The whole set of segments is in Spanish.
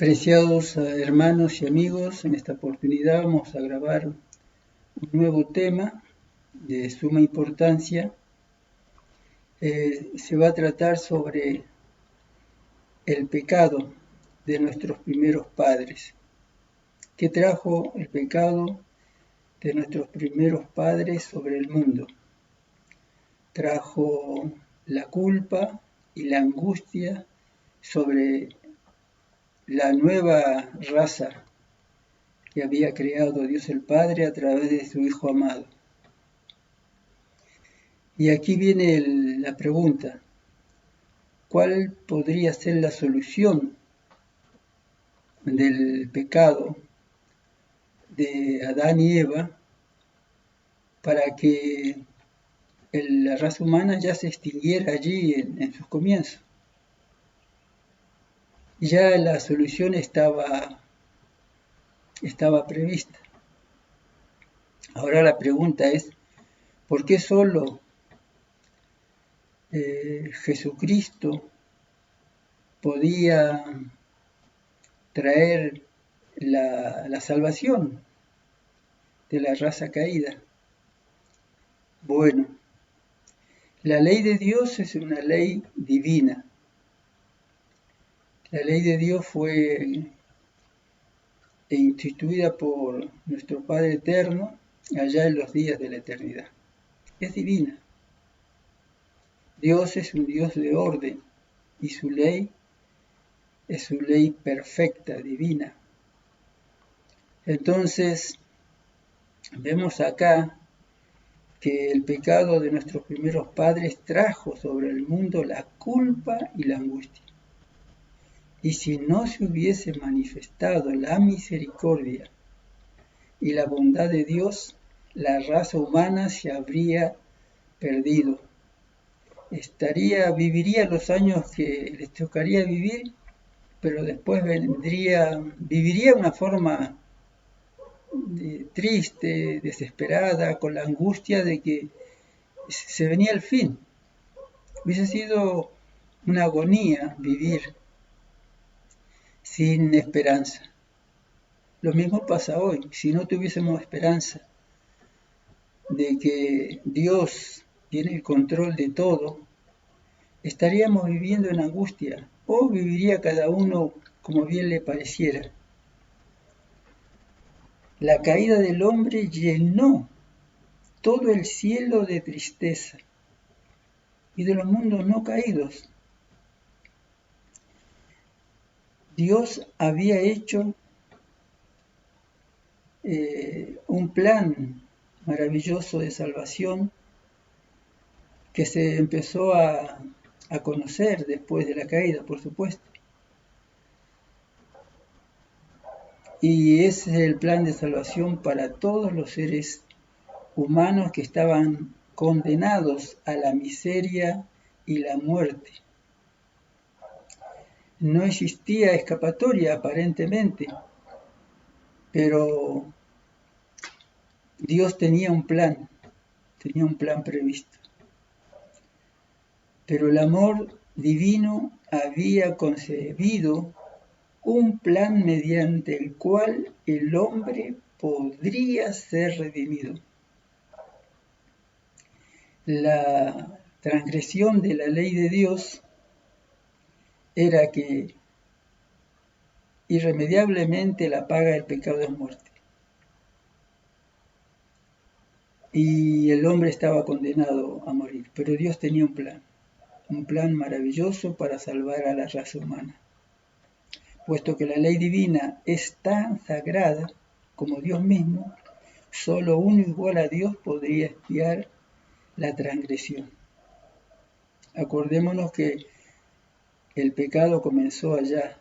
Preciados hermanos y amigos, en esta oportunidad vamos a grabar un nuevo tema de suma importancia. Se va a tratar sobre el pecado de nuestros primeros padres. ¿Qué trajo el pecado de nuestros primeros padres sobre el mundo? Trajo la culpa y la angustia sobre la nueva raza que había creado Dios el Padre a través de su Hijo amado. Y aquí viene la pregunta: ¿cuál podría ser la solución del pecado de Adán y Eva para que la raza humana ya se extinguiera allí en sus comienzos? Ya la solución estaba prevista. Ahora la pregunta es: ¿por qué solo Jesucristo podía traer la salvación de la raza caída? Bueno, la ley de Dios es una ley divina. La ley de Dios fue instituida por nuestro Padre Eterno allá en los días de la eternidad. Es divina. Dios es un Dios de orden y su ley es su ley perfecta, divina. Entonces, vemos acá que el pecado de nuestros primeros padres trajo sobre el mundo la culpa y la angustia. Y si no se hubiese manifestado la misericordia y la bondad de Dios, la raza humana se habría perdido. Viviría los años que les tocaría vivir, pero después viviría una forma triste, desesperada, con la angustia de que se venía el fin. Hubiese sido una agonía vivir sin esperanza. Lo mismo pasa hoy. Si no tuviésemos esperanza de que Dios tiene el control de todo, estaríamos viviendo en angustia, o viviría cada uno como bien le pareciera. La caída del hombre llenó todo el cielo de tristeza, y de los mundos no caídos. Dios había hecho un plan maravilloso de salvación que se empezó a conocer después de la caída, por supuesto. Y ese es el plan de salvación para todos los seres humanos que estaban condenados a la miseria y la muerte. No existía escapatoria aparentemente, pero Dios tenía un plan previsto. Pero el amor divino había concebido un plan mediante el cual el hombre podría ser redimido. La transgresión de la ley de Dios era que irremediablemente la paga del pecado es muerte. Y el hombre estaba condenado a morir, pero Dios tenía un plan maravilloso para salvar a la raza humana. Puesto que la ley divina es tan sagrada como Dios mismo, solo uno igual a Dios podría expiar la transgresión. Acordémonos que el pecado comenzó allá,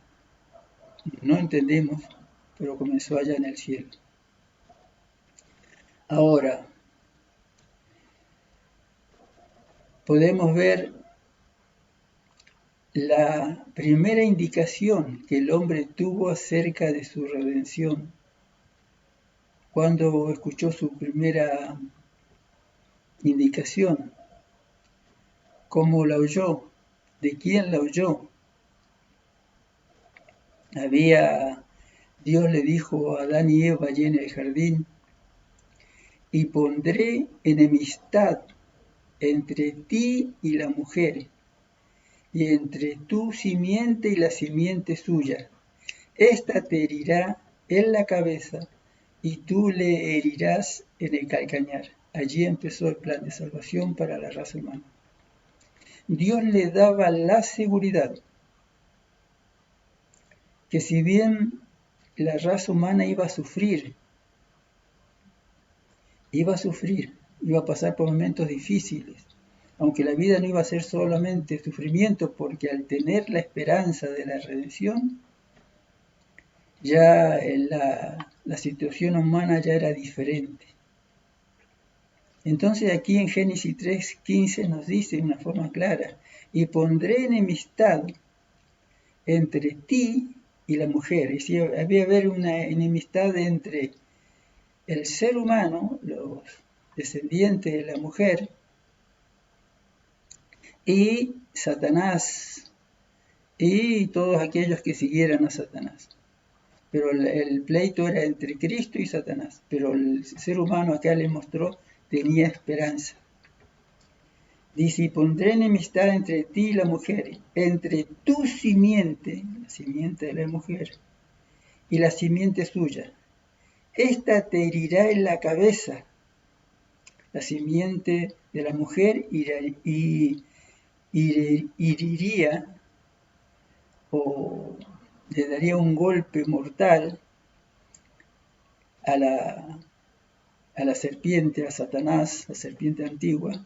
no entendemos, pero comenzó allá en el cielo. Ahora, podemos ver la primera indicación que el hombre tuvo acerca de su redención cuando escuchó su primera indicación. ¿Cómo la oyó? ¿De quién la oyó? Dios le dijo a Adán y Eva allí en el jardín, y pondré enemistad entre ti y la mujer, y entre tu simiente y la simiente suya. Esta te herirá en la cabeza, y tú le herirás en el calcañar. Allí empezó el plan de salvación para la raza humana. Dios le daba la seguridad que si bien la raza humana iba a sufrir, iba a pasar por momentos difíciles, aunque la vida no iba a ser solamente sufrimiento, porque al tener la esperanza de la redención, ya la situación humana ya era diferente. Entonces aquí en Génesis 3:15 nos dice de una forma clara, y pondré enemistad entre ti y la mujer. Es decir, había haber una enemistad entre el ser humano, los descendientes de la mujer, y Satanás, y todos aquellos que siguieran a Satanás. Pero el pleito era entre Cristo y Satanás. Pero el ser humano acá le mostró, tenía esperanza. Dice, y pondré enemistad entre ti y la mujer, entre tu simiente, la simiente de la mujer, y la simiente suya. Esta te herirá en la cabeza, la simiente de la mujer heriría o le daría un golpe mortal a la serpiente, a Satanás, la serpiente antigua,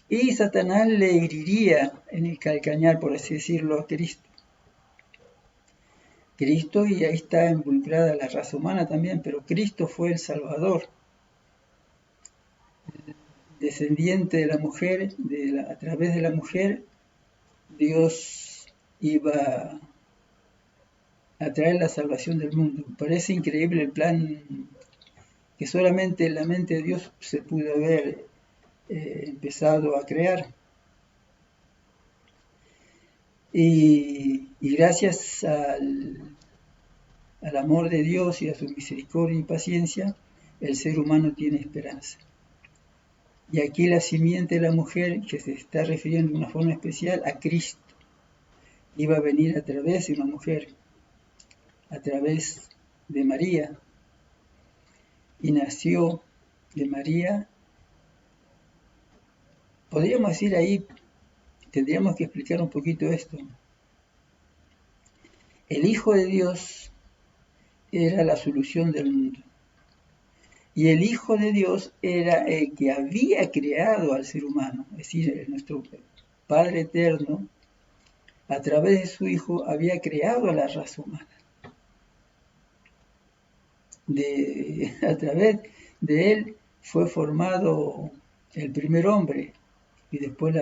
y Satanás le heriría en el calcañar, por así decirlo, a Cristo. Cristo, y ahí está involucrada la raza humana también, pero Cristo fue el Salvador, descendiente de la mujer, a través de la mujer, Dios iba a traer la salvación del mundo. Parece increíble el plan que solamente en la mente de Dios se pudo haber empezado a crear. Y gracias al amor de Dios y a su misericordia y paciencia, el ser humano tiene esperanza. Y aquí la simiente de la mujer, que se está refiriendo de una forma especial a Cristo, iba a venir a través de una mujer, a través de María, y nació de María. Podríamos decir ahí, tendríamos que explicar un poquito esto. El Hijo de Dios era la solución del mundo. Y el Hijo de Dios era el que había creado al ser humano, es decir, nuestro Padre eterno, a través de su Hijo, había creado a la raza humana. A través de él fue formado el primer hombre y después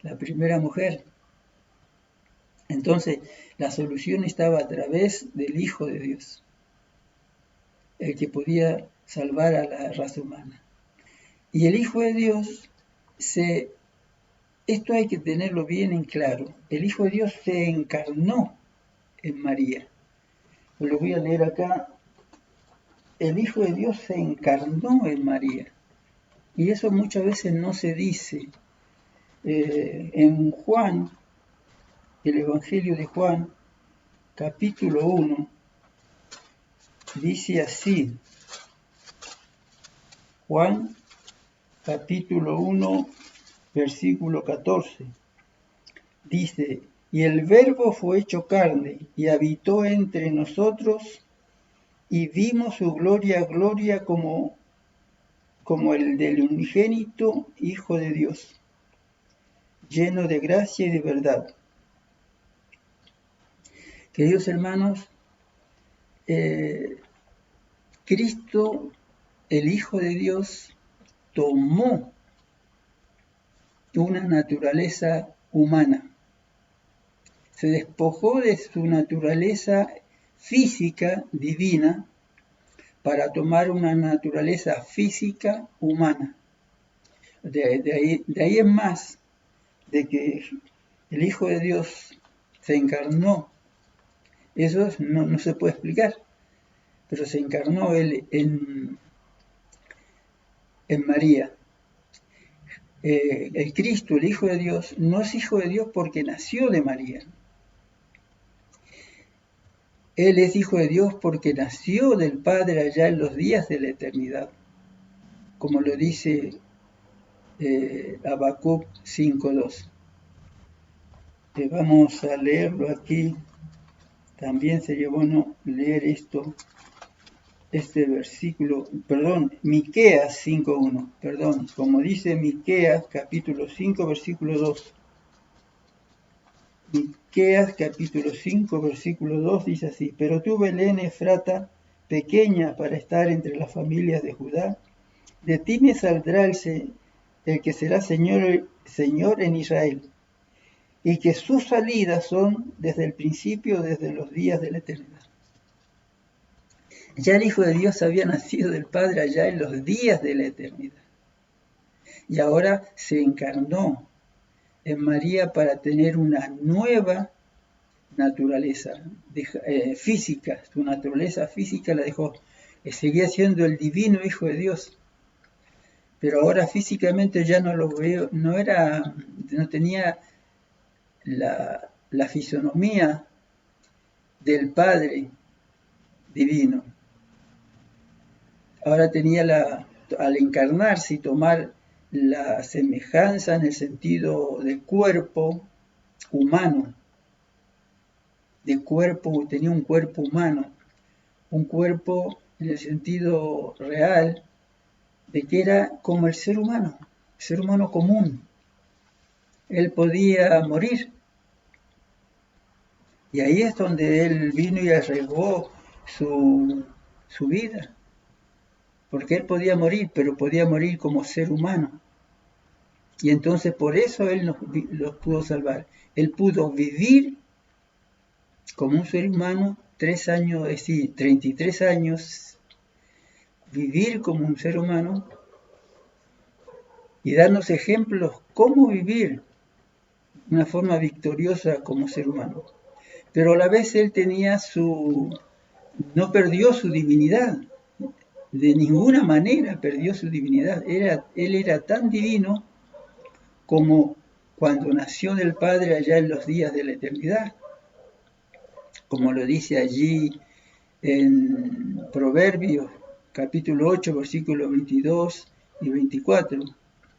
la primera mujer. Entonces, la solución estaba a través del Hijo de Dios, el que podía salvar a la raza humana. Y el Hijo de Dios esto hay que tenerlo bien en claro, el Hijo de Dios se encarnó en María. Lo voy a leer acá. El Hijo de Dios se encarnó en María. Y eso muchas veces no se dice. En Juan, el Evangelio de Juan, capítulo 1, dice así. Juan, capítulo 1, versículo 14. Dice, y el Verbo fue hecho carne y habitó entre nosotros, y vimos su gloria, gloria como el del unigénito Hijo de Dios, lleno de gracia y de verdad. Queridos hermanos, Cristo, el Hijo de Dios, tomó una naturaleza humana. Se despojó de su naturaleza física divina para tomar una naturaleza física humana. De ahí en más, de que el Hijo de Dios se encarnó Eso no se puede explicar. Pero se encarnó Él en María. El Cristo, el Hijo de Dios, no es Hijo de Dios porque nació de María. Él es Hijo de Dios porque nació del Padre allá en los días de la eternidad, como lo dice Habacuc 5:2. Vamos a leerlo aquí. También sería bueno leer este versículo, Miqueas 5:1, como dice Miqueas capítulo 5, versículo 2. Miqueas capítulo 5, versículo 2 dice así: Pero tú, Belén Efrata, pequeña para estar entre las familias de Judá, de ti me saldrá el que será Señor en Israel, y que sus salidas son desde el principio, desde los días de la eternidad. Ya el Hijo de Dios había nacido del Padre allá en los días de la eternidad. Y ahora se encarnó en María para tener una nueva naturaleza física. Su naturaleza física la dejó. Seguía siendo el divino Hijo de Dios. Pero ahora físicamente ya no lo veo, no tenía la fisonomía del Padre divino. Ahora tenía al encarnarse y tomar la semejanza en el sentido del cuerpo humano, tenía un cuerpo humano, un cuerpo en el sentido real de que era como el ser humano común. Él podía morir. Y ahí es donde él vino y arriesgó su vida. Porque él podía morir, pero podía morir como ser humano. Y entonces por eso él los pudo salvar. Él pudo vivir como un ser humano 33 años, vivir como un ser humano y darnos ejemplos cómo vivir de una forma victoriosa como ser humano. Pero a la vez él no perdió su divinidad. De ninguna manera perdió su divinidad. Él era tan divino como cuando nació del Padre allá en los días de la eternidad, como lo dice allí en Proverbios capítulo 8, versículos 22 y 24.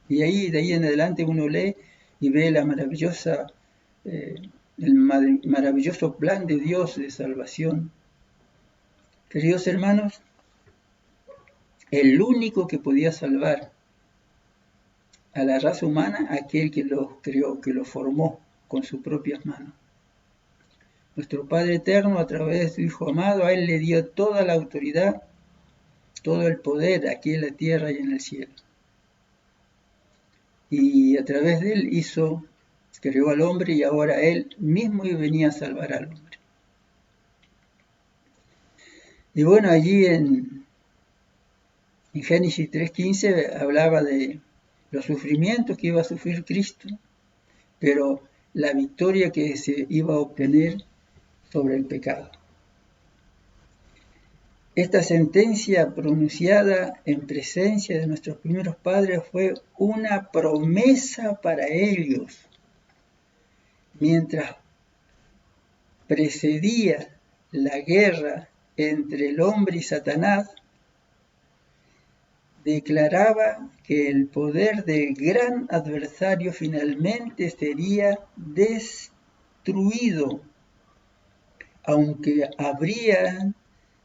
Y ahí, de ahí en adelante, uno lee y ve el maravilloso plan de Dios de salvación. Queridos hermanos, el único que podía salvar a la raza humana, aquel que los creó, que los formó con sus propias manos. Nuestro Padre Eterno, a través de su Hijo amado, a Él le dio toda la autoridad, todo el poder aquí en la tierra y en el cielo. Y a través de Él creó al hombre y ahora Él mismo venía a salvar al hombre. Y bueno, allí en Génesis 3:15 hablaba de los sufrimientos que iba a sufrir Cristo, pero la victoria que se iba a obtener sobre el pecado. Esta sentencia pronunciada en presencia de nuestros primeros padres fue una promesa para ellos. Mientras precedía la guerra entre el hombre y Satanás, declaraba que el poder del gran adversario finalmente sería destruido, aunque habrían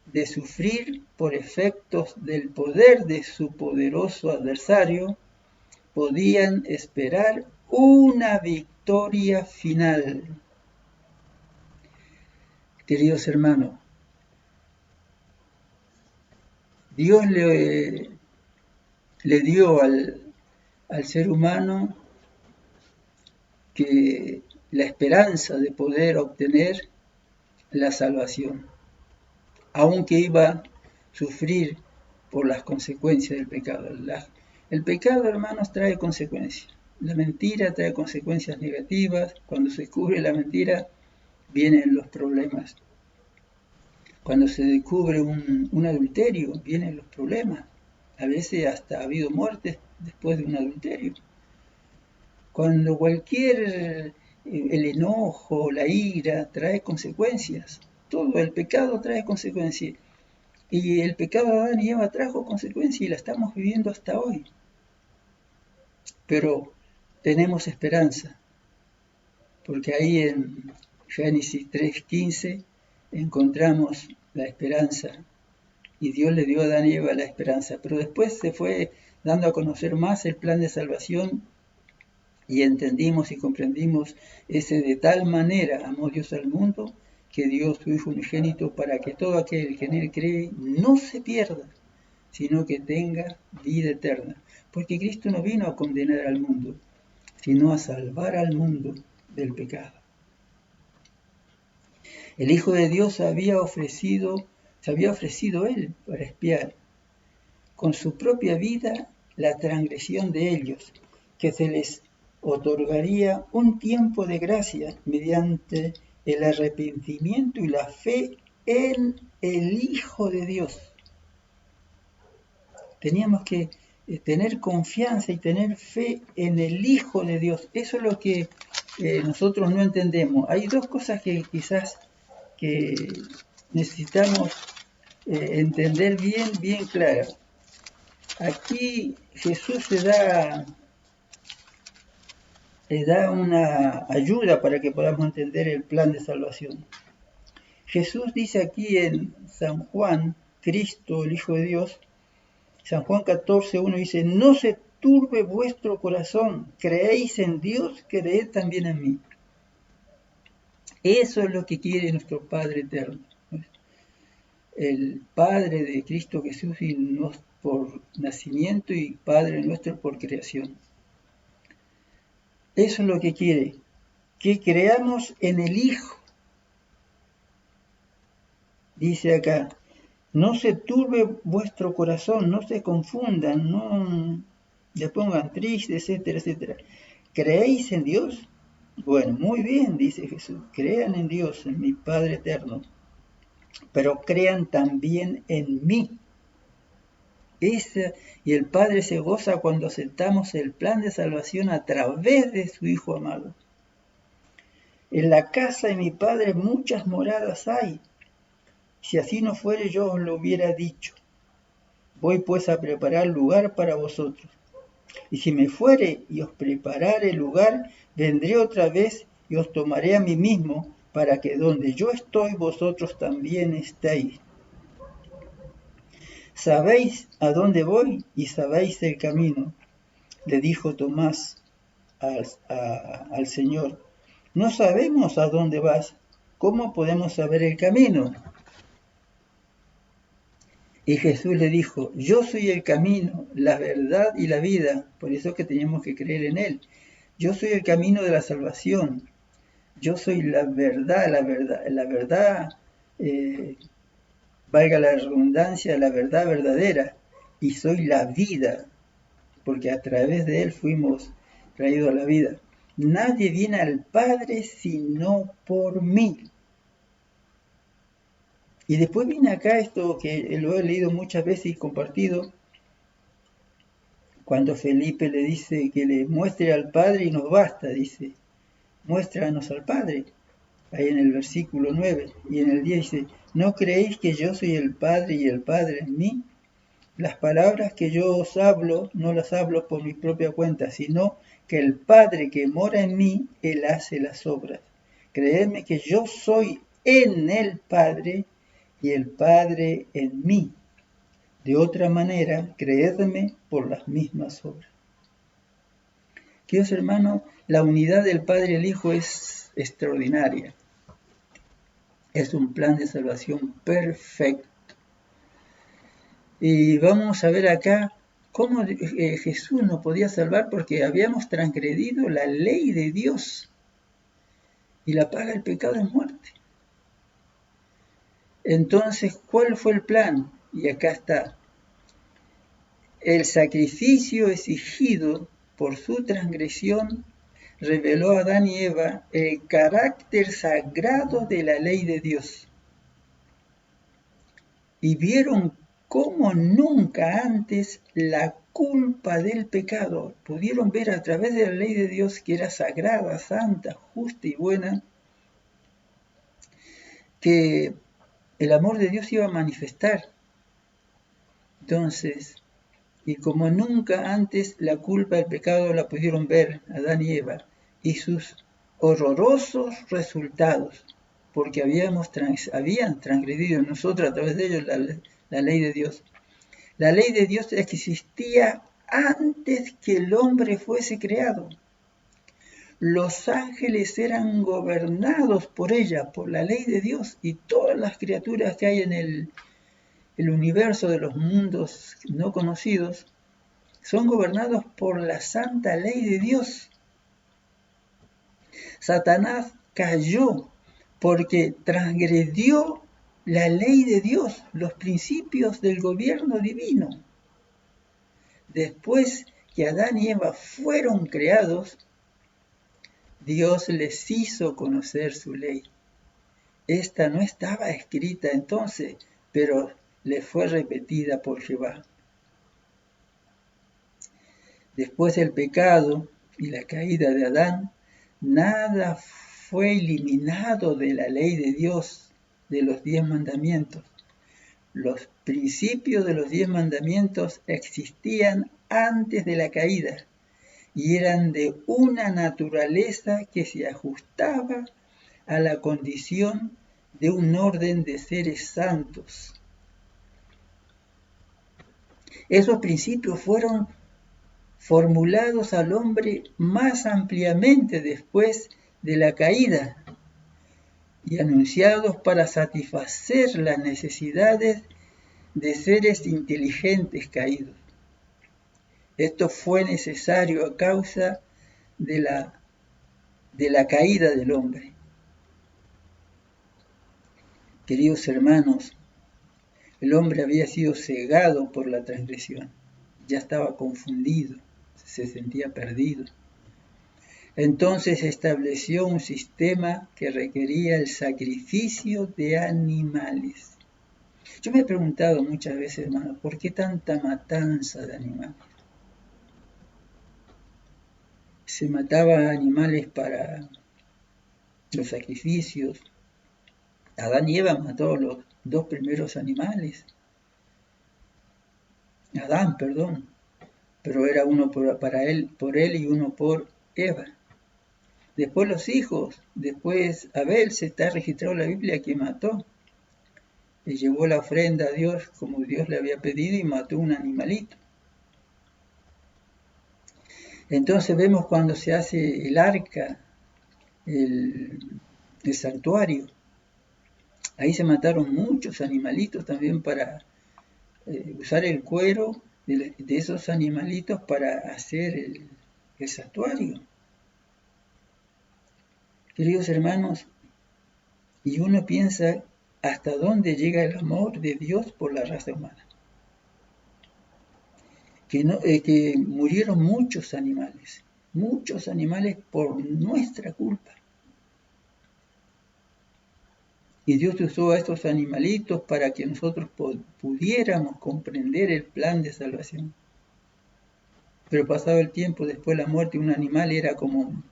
de sufrir por efectos del poder de su poderoso adversario, podían esperar una victoria final. Queridos hermanos, Dios le dio al ser humano la esperanza de poder obtener la salvación, aunque iba a sufrir por las consecuencias del pecado. El pecado, hermanos, trae consecuencias. La mentira trae consecuencias negativas. Cuando se cubre la mentira, vienen los problemas Cuando se descubre un adulterio, vienen los problemas. A veces hasta ha habido muertes después de un adulterio. Cuando el enojo, la ira, trae consecuencias. Todo el pecado trae consecuencias. Y el pecado de Adán y Eva trajo consecuencias y la estamos viviendo hasta hoy. Pero tenemos esperanza, porque ahí en Génesis 3:15 encontramos la esperanza. Y Dios le dio a Adán y Eva la esperanza. Pero después se fue dando a conocer más el plan de salvación y entendimos y comprendimos ese de tal manera amó Dios al mundo que dio su Hijo unigénito para que todo aquel que en él cree no se pierda, sino que tenga vida eterna. Porque Cristo no vino a condenar al mundo, sino a salvar al mundo del pecado. El Hijo de Dios se había ofrecido él para expiar con su propia vida la transgresión de ellos, que se les otorgaría un tiempo de gracia mediante el arrepentimiento y la fe en el Hijo de Dios. Teníamos que tener confianza y tener fe en el Hijo de Dios. Eso es lo que nosotros no entendemos. Hay dos cosas que quizás que necesitamos entender bien claras. Aquí Jesús le da una ayuda para que podamos entender el plan de salvación. Jesús dice aquí en San Juan, Cristo, el Hijo de Dios, San Juan 14:1 dice, no se turbe vuestro corazón, creéis en Dios, creed también en mí. Eso es lo que quiere nuestro Padre eterno. El Padre de Cristo Jesús y por nacimiento y Padre nuestro por creación. Eso es lo que quiere, que creamos en el Hijo. Dice acá, no se turbe vuestro corazón, no se confundan, no le pongan triste, etcétera, etcétera. ¿Creéis en Dios? Bueno, muy bien, dice Jesús, crean en Dios, en mi Padre eterno, pero crean también en mí. Y el Padre se goza cuando aceptamos el plan de salvación a través de su Hijo amado. En la casa de mi Padre muchas moradas hay. Si así no fuere, yo os lo hubiera dicho. Voy pues a preparar lugar para vosotros. Y si me fuere y os preparare lugar, vendré otra vez y os tomaré a mí mismo, para que donde yo estoy, vosotros también estéis. Sabéis a dónde voy y sabéis el camino, le dijo Tomás al Señor. No sabemos a dónde vas, ¿cómo podemos saber el camino? Y Jesús le dijo, yo soy el camino, la verdad y la vida, por eso que tenemos que creer en Él. Yo soy el camino de la salvación, yo soy la verdad, valga la redundancia, la verdad verdadera, y soy la vida, porque a través de Él fuimos traídos a la vida. Nadie viene al Padre sino por mí. Y después viene acá esto que lo he leído muchas veces y compartido, cuando Felipe le dice que le muestre al Padre y nos basta, dice, muéstranos al Padre, ahí en el versículo 9, y en el 10 dice, ¿no creéis que yo soy el Padre y el Padre en mí? Las palabras que yo os hablo, no las hablo por mi propia cuenta, sino que el Padre que mora en mí, Él hace las obras. Creedme que yo soy en el Padre y el Padre en mí. De otra manera, creedme por las mismas obras. Queridos hermanos, la unidad del Padre y el Hijo es extraordinaria. Es un plan de salvación perfecto. Y vamos a ver acá cómo Jesús nos podía salvar porque habíamos transgredido la ley de Dios. Y la paga del pecado es muerte. Entonces, ¿cuál fue el plan? Y acá está. El sacrificio exigido por su transgresión reveló a Adán y Eva el carácter sagrado de la ley de Dios. y vieron cómo nunca antes la culpa del pecado. Pudieron ver a través de la ley de Dios, que era sagrada, santa, justa y buena, que el amor de Dios iba a manifestar. Entonces, y como nunca antes la culpa del pecado la pudieron ver Adán y Eva, y sus horrorosos resultados, porque habían transgredido nosotros a través de ellos la ley de Dios. La ley de Dios existía antes que el hombre fuese creado. Los ángeles eran gobernados por ella, por la ley de Dios, y todas las criaturas que hay en el universo de los mundos no conocidos son gobernados por la santa ley de Dios. Satanás cayó porque transgredió la ley de Dios, los principios del gobierno divino. Después que Adán y Eva fueron creados, Dios les hizo conocer su ley. Esta no estaba escrita entonces, pero le fue repetida por Jehová. Después del pecado y la caída de Adán, nada fue eliminado de la ley de Dios, de los 10 mandamientos. Los principios de los 10 mandamientos existían antes de la caída y eran de una naturaleza que se ajustaba a la condición de un orden de seres santos. Esos principios fueron formulados al hombre más ampliamente después de la caída y anunciados para satisfacer las necesidades de seres inteligentes caídos. Esto fue necesario a causa de la caída del hombre. Queridos hermanos, el hombre había sido cegado por la transgresión, ya estaba confundido, se sentía perdido. Entonces estableció un sistema que requería el sacrificio de animales. Yo me he preguntado muchas veces, hermano, ¿por qué tanta matanza de animales? Se mataba animales para los sacrificios. Adán y Eva mató los 2 primeros animales. Adán, perdón. Pero era uno por él y uno por Eva. Después los hijos. Después Abel, se está registrado en la Biblia que mató. Le llevó la ofrenda a Dios como Dios le había pedido y mató un animalito. Entonces vemos cuando se hace el arca, el santuario. Ahí se mataron muchos animalitos también para usar el cuero de esos animalitos para hacer el santuario. Queridos hermanos, y uno piensa hasta dónde llega el amor de Dios por la raza humana. Que murieron muchos animales por nuestra culpa. Y Dios usó a estos animalitos para que nosotros pudiéramos comprender el plan de salvación. Pero pasado el tiempo, después de la muerte, un animal era como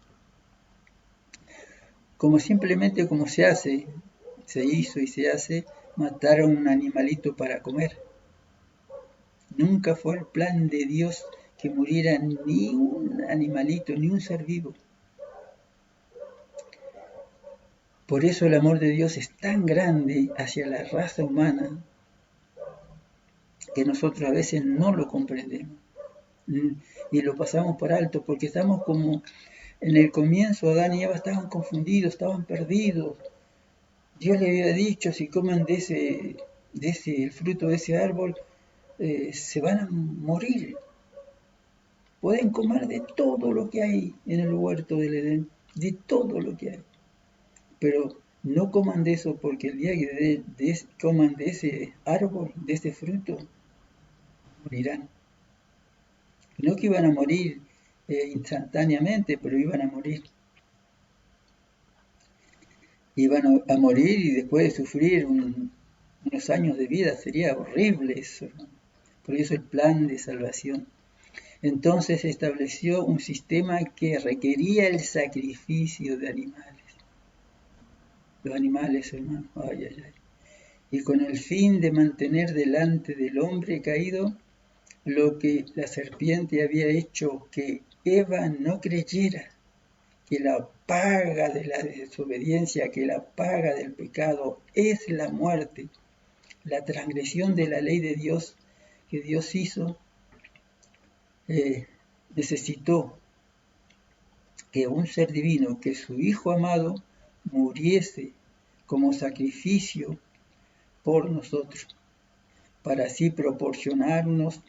simplemente como se hizo y se hace, matar a un animalito para comer. Nunca fue el plan de Dios que muriera ni un animalito, ni un ser vivo. Por eso el amor de Dios es tan grande hacia la raza humana que nosotros a veces no lo comprendemos y lo pasamos por alto porque estamos como en el comienzo. Adán y Eva estaban confundidos, estaban perdidos. Dios le había dicho, si comen el fruto de ese árbol, se van a morir. Pueden comer de todo lo que hay en el huerto del Edén, de todo lo que hay. Pero no coman de eso, porque el día que coman de ese árbol, de ese fruto, morirán. No que iban a morir instantáneamente, pero iban a morir. Iban a morir y después de sufrir unos últimos años de vida. Sería horrible eso, ¿no? Por eso el plan de salvación. Entonces estableció un sistema que requería el sacrificio de animales. Los animales, hermano, ay, ay, ay. Y con el fin de mantener delante del hombre caído lo que la serpiente había hecho que Eva no creyera, que la paga de la desobediencia, que la paga del pecado es la muerte, la transgresión de la ley de Dios que Dios hizo, necesitó que un ser divino, que su Hijo amado, muriese como sacrificio por nosotros, para así proporcionarnos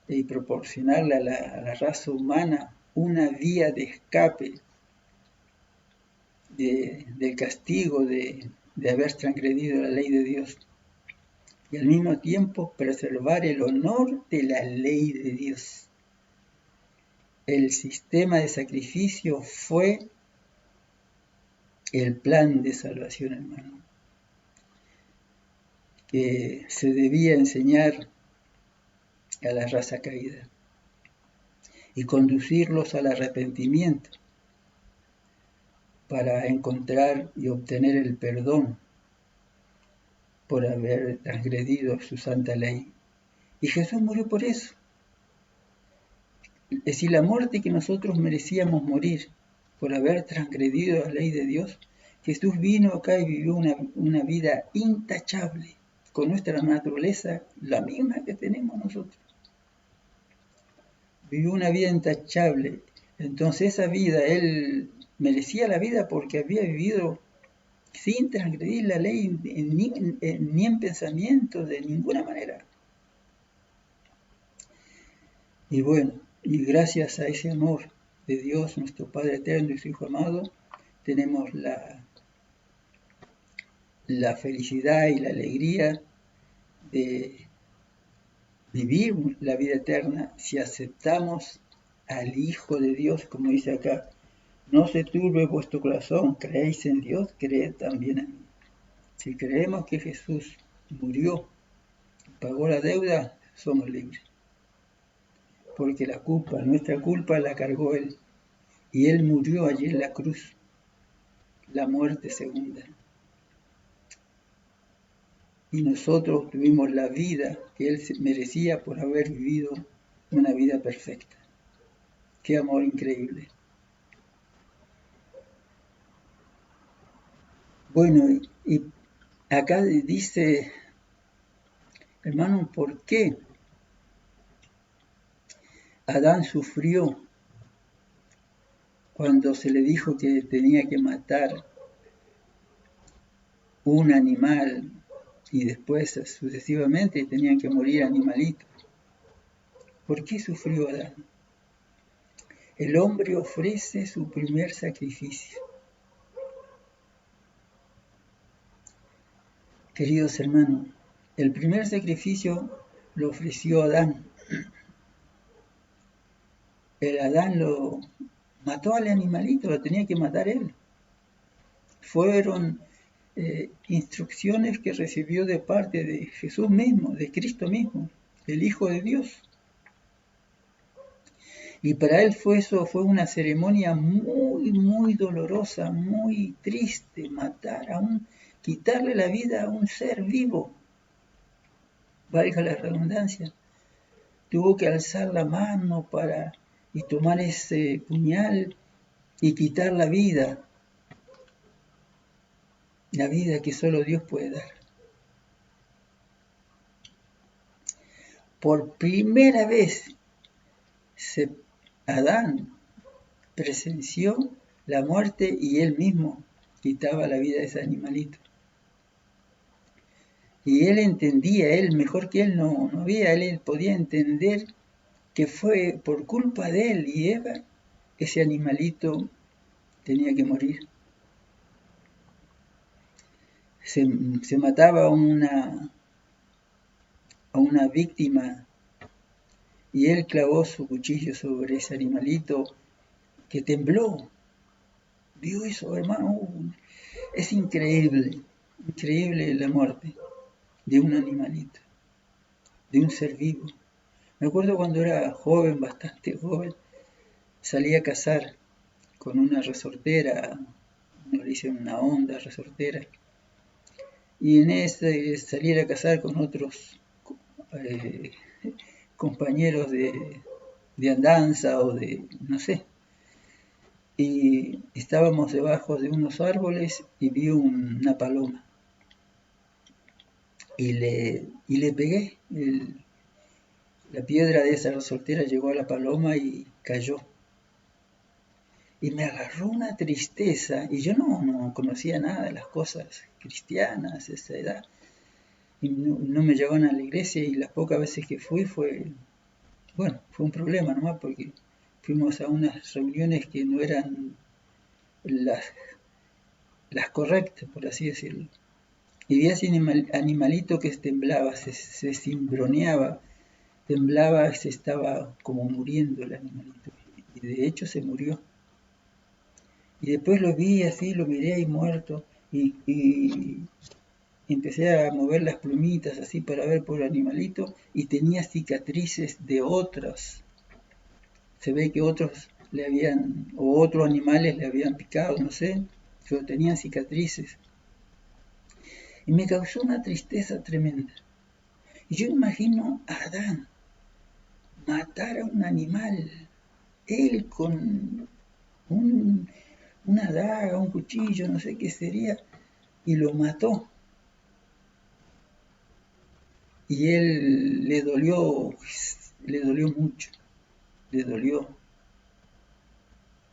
y proporcionarle a la raza humana una vía de escape del castigo de haber transgredido la ley de Dios, y al mismo tiempo preservar el honor de la ley de Dios. El sistema de sacrificio fue el plan de salvación, hermano, que se debía enseñar a la raza caída y conducirlos al arrepentimiento para encontrar y obtener el perdón por haber transgredido su santa ley. Y Jesús murió por eso. Es decir, la muerte que nosotros merecíamos morir por haber transgredido la ley de Dios, Jesús vino acá y vivió una vida intachable, con nuestra naturaleza, la misma que tenemos nosotros. Vivió una vida intachable. Entonces esa vida, él merecía la vida porque había vivido sin transgredir la ley ni en pensamiento, de ninguna manera. Y bueno, y gracias a ese amor de Dios, nuestro Padre eterno y su Hijo amado, tenemos la felicidad y la alegría de vivir la vida eterna si aceptamos al Hijo de Dios, como dice acá. No se turbe vuestro corazón, creéis en Dios, creed también en mí. Si creemos que Jesús murió y pagó la deuda, somos libres. Porque la culpa, nuestra culpa la cargó Él. Y Él murió allí en la cruz, la muerte segunda. Y nosotros tuvimos la vida que Él merecía por haber vivido una vida perfecta. Qué amor increíble. Bueno, y acá dice, hermano, ¿por qué Adán sufrió cuando se le dijo que tenía que matar un animal y después sucesivamente tenían que morir animalitos? ¿Por qué sufrió Adán? El hombre ofrece su primer sacrificio. Queridos hermanos, el primer sacrificio lo ofreció Adán. El Adán lo mató al animalito, lo tenía que matar él. Fueron instrucciones que recibió de parte de Jesús mismo, de Cristo mismo, el Hijo de Dios. Y para él eso fue una ceremonia muy, muy dolorosa, muy triste, quitarle la vida a un ser vivo. Valga la redundancia. Tuvo que alzar la mano y tomar ese puñal y quitar la vida que solo Dios puede dar. Por primera vez Adán presenció la muerte y él mismo quitaba la vida de ese animalito. Y él entendía, él mejor que él no había, él podía entender que fue por culpa de él y Eva, ese animalito tenía que morir. Se mataba a una víctima y él clavó su cuchillo sobre ese animalito que tembló. ¿Vio eso, hermano? Es increíble la muerte. de un animalito, de un ser vivo. Me acuerdo cuando era joven, bastante joven, salí a cazar con una resortera, nos dicen una Honda resortera, y en ese salir a cazar con otros eh, compañeros de andanza o de, no sé, y estábamos debajo de unos árboles y vi una paloma y le pegué. La piedra de esa resortera llegó a la paloma y cayó. Y me agarró una tristeza, y yo no conocía nada de las cosas cristianas a esa edad, y no me llevaban a la iglesia, y las pocas veces que fui fue un problema nomás, porque fuimos a unas reuniones que no eran las correctas, por así decirlo. Y vi a ese animalito que temblaba, se cimbroneaba, temblaba, se estaba como muriendo el animalito. Y de hecho se murió. Y después lo vi así, lo miré ahí muerto, y empecé a mover las plumitas así para ver por el animalito, y tenía cicatrices de otros. Se ve que otros o otros animales le habían picado, no sé, pero tenían cicatrices. Y me causó una tristeza tremenda. Y yo imagino a Adán matar a un animal, él con una daga, un cuchillo, no sé qué sería, y lo mató. Y él le dolió mucho, le dolió,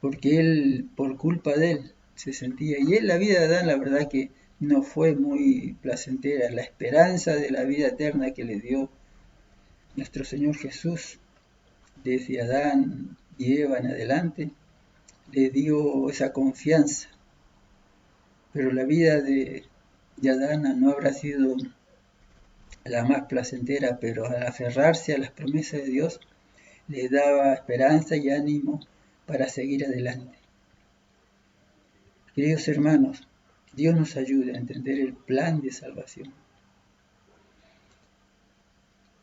porque él, por culpa de él, se sentía, y él, la vida de Adán, la verdad que no fue muy placentera. La esperanza de la vida eterna que le dio nuestro Señor Jesús, desde Adán y Eva en adelante, le dio esa confianza. Pero la vida de Adán no habrá sido la más placentera, pero al aferrarse a las promesas de Dios, le daba esperanza y ánimo para seguir adelante. Queridos hermanos, Dios nos ayude a entender el plan de salvación.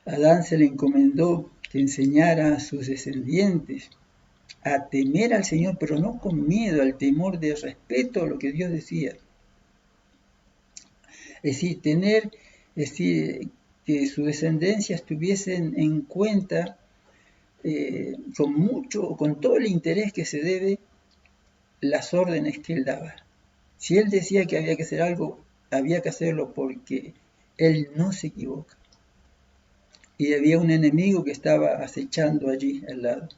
A Adán se le encomendó que enseñara a sus descendientes a temer al Señor, pero no con miedo, al temor de respeto a lo que Dios decía. Es decir, que su descendencia estuviesen en cuenta con todo el interés que se debe, las órdenes que él daba. Si él decía que había que hacer algo, había que hacerlo porque él no se equivoca. Y había un enemigo que estaba acechando allí al lado.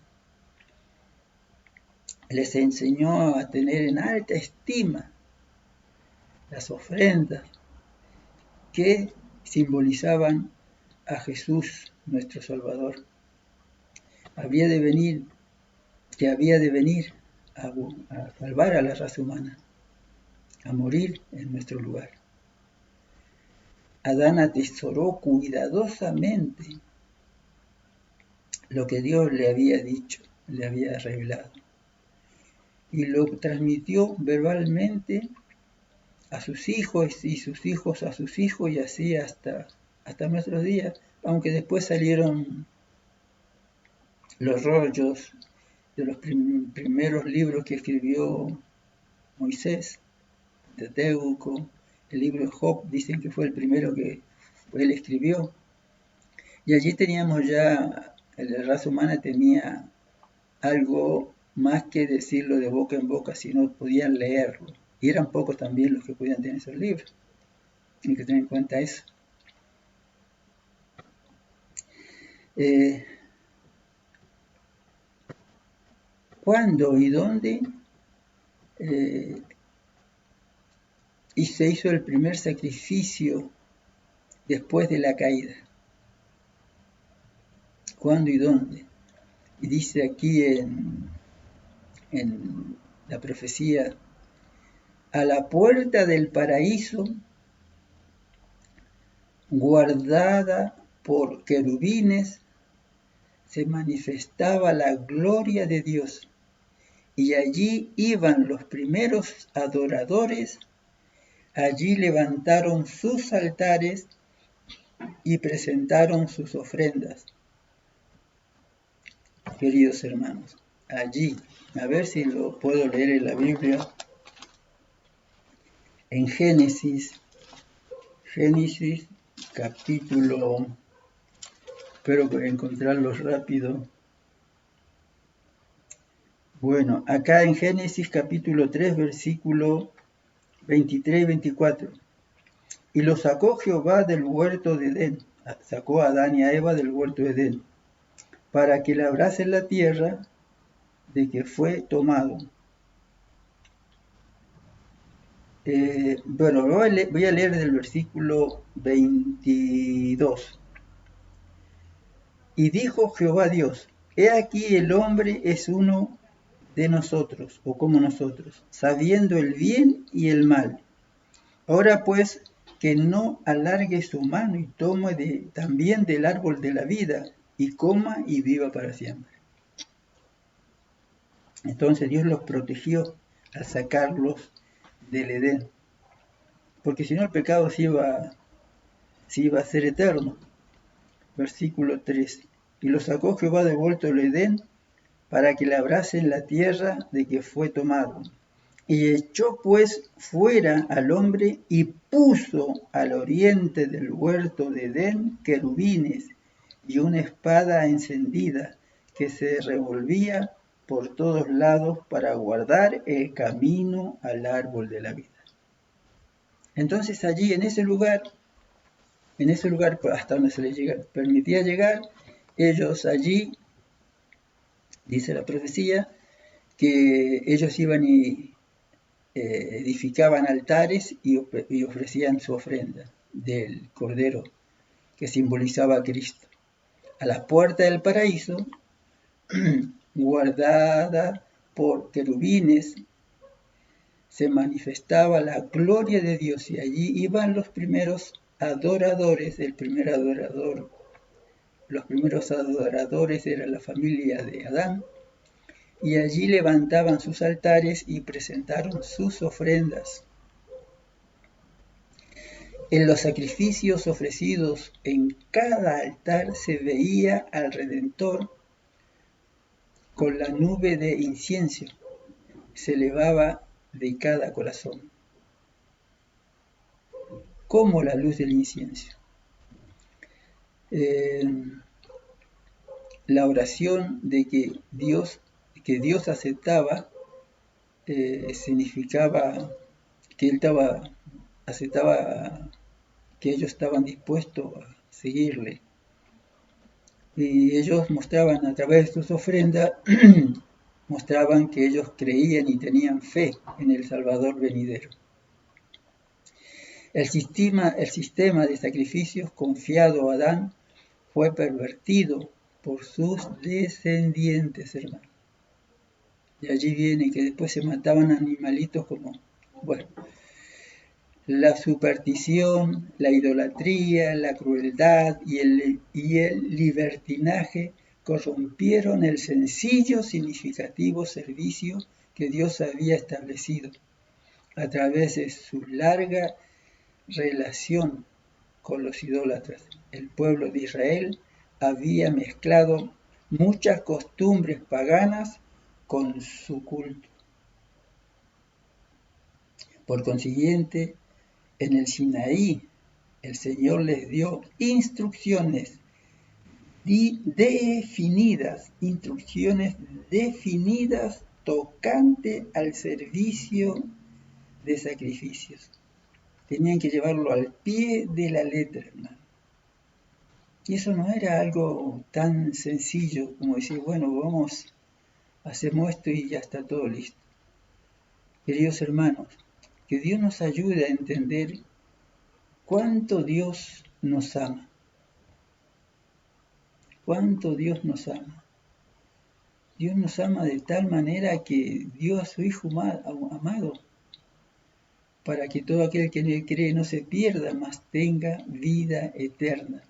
Les enseñó a tener en alta estima las ofrendas que simbolizaban a Jesús, nuestro Salvador. Había de venir a salvar a la raza humana, a morir en nuestro lugar. Adán atesoró cuidadosamente lo que Dios le había dicho, le había revelado, y lo transmitió verbalmente a sus hijos y sus hijos a sus hijos, y así hasta nuestros días, aunque después salieron los rollos de los primeros libros que escribió Moisés, de Pentateuco, el libro de Job, dicen que fue el primero que él escribió. Y allí teníamos ya, la raza humana tenía algo más que decirlo de boca en boca, sino podían leerlo. Y eran pocos también los que podían tener esos libros. Hay que tener en cuenta eso. ¿Cuándo y dónde y se hizo el primer sacrificio después de la caída? ¿Cuándo y dónde? Y dice aquí en la profecía: a la puerta del paraíso, guardada por querubines, se manifestaba la gloria de Dios, y allí iban los primeros adoradores, allí levantaron sus altares y presentaron sus ofrendas. Queridos hermanos, allí, a ver si lo puedo leer en la Biblia, en Génesis capítulo, espero encontrarlo rápido. Bueno, acá en Génesis capítulo 3, versículo 23 y 24. Y lo sacó Jehová del huerto de Edén, sacó a Adán y a Eva del huerto de Edén, para que labrasen la tierra de que fue tomado. Bueno, voy a leer del versículo 22. Y dijo Jehová Dios, he aquí el hombre es uno de nosotros, o como nosotros, sabiendo el bien y el mal. Ahora pues, que no alargue su mano y tome también del árbol de la vida, y coma y viva para siempre. Entonces Dios los protegió al sacarlos del Edén, porque si no el pecado se iba a ser eterno. Versículo 3. Y los sacó Jehová de vuelta del Edén, para que labrasen la tierra de que fue tomado. Y echó pues fuera al hombre y puso al oriente del huerto de Edén querubines y una espada encendida que se revolvía por todos lados para guardar el camino al árbol de la vida. Entonces allí en ese lugar hasta donde se les permitía llegar, ellos allí, dice la profecía, que ellos iban y edificaban altares y ofrecían su ofrenda del cordero que simbolizaba a Cristo. A la puerta del paraíso, guardada por querubines, se manifestaba la gloria de Dios y allí iban los primeros adoradores, los primeros adoradores era la familia de Adán, y allí levantaban sus altares y presentaron sus ofrendas. En los sacrificios ofrecidos en cada altar se veía al Redentor con la nube de incienso, se elevaba de cada corazón, como la luz del incienso. La oración de que Dios aceptaba significaba que él aceptaba que ellos estaban dispuestos a seguirle. Y ellos mostraban a través de sus ofrendas, mostraban que ellos creían y tenían fe en el Salvador venidero. El sistema de sacrificios confiado a Adán fue pervertido por sus descendientes, hermanos. Y allí viene que después se mataban animalitos como, bueno, la superstición, la idolatría, la crueldad y el libertinaje corrompieron el sencillo, significativo servicio que Dios había establecido a través de su larga relación con los idólatras. El pueblo de Israel había mezclado muchas costumbres paganas con su culto. Por consiguiente, en el Sinaí, el Señor les dio instrucciones definidas tocante al servicio de sacrificios. Tenían que llevarlo al pie de la letra, hermano. Y eso no era algo tan sencillo como decir, bueno, hacemos esto y ya está todo listo. Queridos hermanos, que Dios nos ayude a entender cuánto Dios nos ama. Cuánto Dios nos ama. Dios nos ama de tal manera que dio a su Hijo amado para que todo aquel que en él cree no se pierda, mas tenga vida eterna.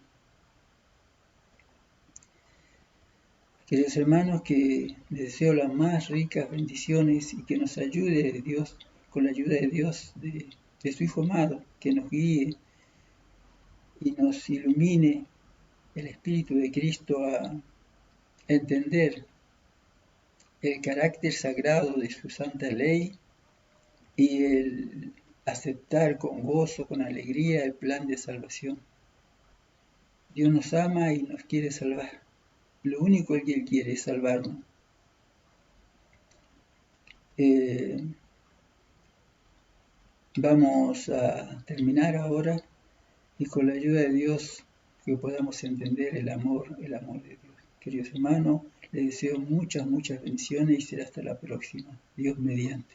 Queridos hermanos, que les deseo las más ricas bendiciones y que nos ayude Dios, con la ayuda de Dios, de su Hijo amado, que nos guíe y nos ilumine el Espíritu de Cristo a entender el carácter sagrado de su santa ley y el aceptar con gozo, con alegría el plan de salvación. Dios nos ama y nos quiere salvar. Lo único que Él quiere es salvarnos. Vamos a terminar ahora y con la ayuda de Dios que podamos entender el amor de Dios. Queridos hermanos, les deseo muchas bendiciones y será hasta la próxima. Dios mediante.